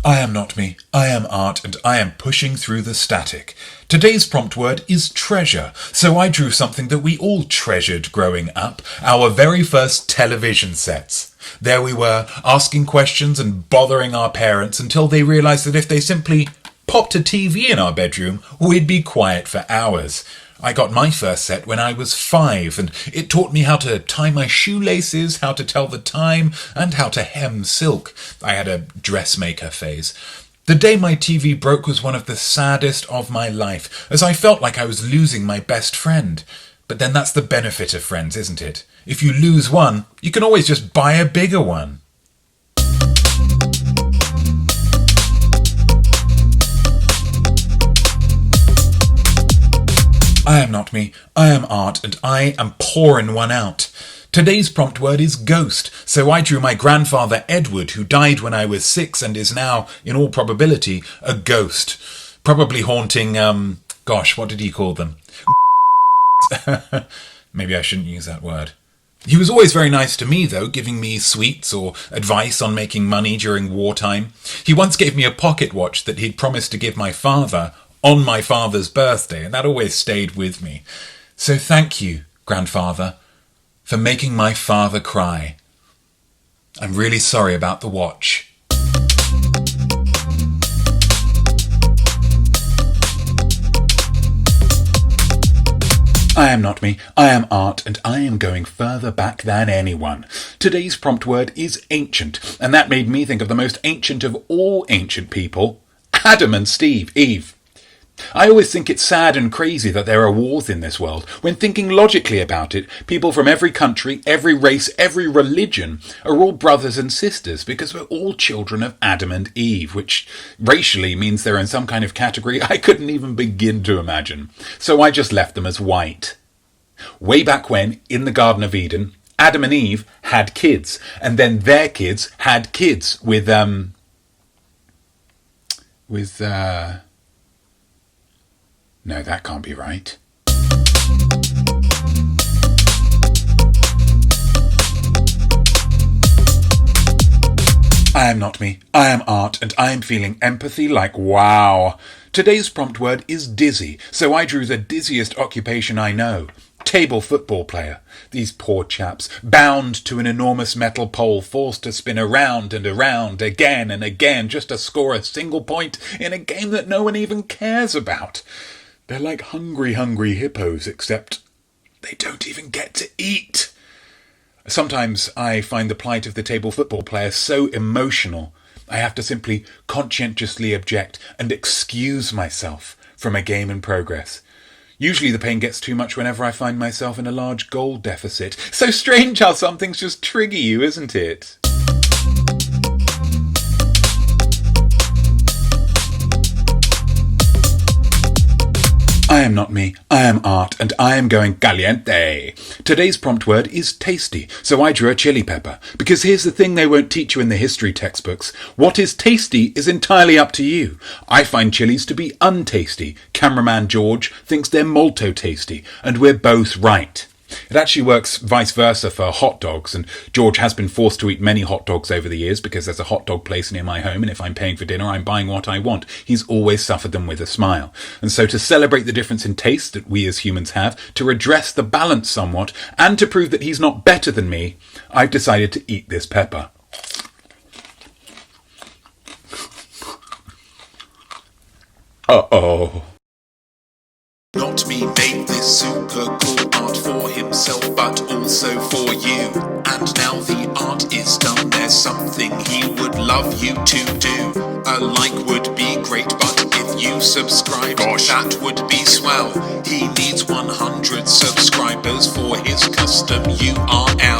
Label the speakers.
Speaker 1: I am Notme, I am Art, and I am pushing through the static. Today's prompt word is treasure, so I drew something that we all treasured growing up, our very first television sets. There we were, asking questions and bothering our parents until they realised that if they simply popped a TV in our bedroom, we'd be quiet for hours. I got my first set when I was 5, and it taught me how to tie my shoelaces, how to tell the time, and how to hem silk. I had a dressmaker phase. The day my TV broke was one of the saddest of my life, as I felt like I was losing my best friend. But then that's the benefit of friends, isn't it? If you lose one, you can always just buy a bigger one. I am Notme, I am Art, and I am pouring one out. Today's prompt word is ghost, so I drew my grandfather Edward, who died when I was 6 and is now, in all probability, a ghost. Probably haunting, what did he call them? Maybe I shouldn't use that word. He was always very nice to me, though, giving me sweets or advice on making money during wartime. He once gave me a pocket watch that he'd promised to give my father on my father's birthday, and that always stayed with me. So thank you, grandfather, for making my father cry. I'm really sorry about the watch. I am Notme, I am Art, and I am going further back than anyone. Today's prompt word is ancient, and that made me think of the most ancient of all ancient people, Adam and Eve. I always think it's sad and crazy that there are wars in this world. When thinking logically about it, people from every country, every race, every religion are all brothers and sisters because we're all children of Adam and Eve, which racially means they're in some kind of category I couldn't even begin to imagine. So I just left them as white. Way back when, in the Garden of Eden, Adam and Eve had kids, and then their kids had kids with no, that can't be right. I am Notme, I am Art, and I am feeling empathy like wow. Today's prompt word is dizzy, so I drew the dizziest occupation I know. Table football player. These poor chaps, bound to an enormous metal pole, forced to spin around and around again and again just to score a single point in a game that no one even cares about. They're like hungry hippos, except they don't even get to eat. Sometimes I find the plight of the table football player so emotional, I have to simply conscientiously object and excuse myself from a game in progress. Usually the pain gets too much whenever I find myself in a large goal deficit. So strange how some things just trigger you, isn't it? I am Notme, I am Art, and I am going caliente. Today's prompt word is tasty, so I drew a chili pepper. Because here's the thing they won't teach you in the history textbooks. What is tasty is entirely up to you. I find chilies to be untasty. Cameraman George thinks they're molto tasty, and we're both right. It actually works vice versa for hot dogs, and George has been forced to eat many hot dogs over the years because there's a hot dog place near my home, and if I'm paying for dinner, I'm buying what I want. He's always suffered them with a smile. And so to celebrate the difference in taste that we as humans have, to redress the balance somewhat, and to prove that he's not better than me, I've decided to eat this pepper. Uh-oh.
Speaker 2: Notme made this super cool art for himself, but also for you. And now the art is done, there's something he would love you to do. A like would be great, but if you subscribe, that would be swell. He needs 100 subscribers for his custom URL.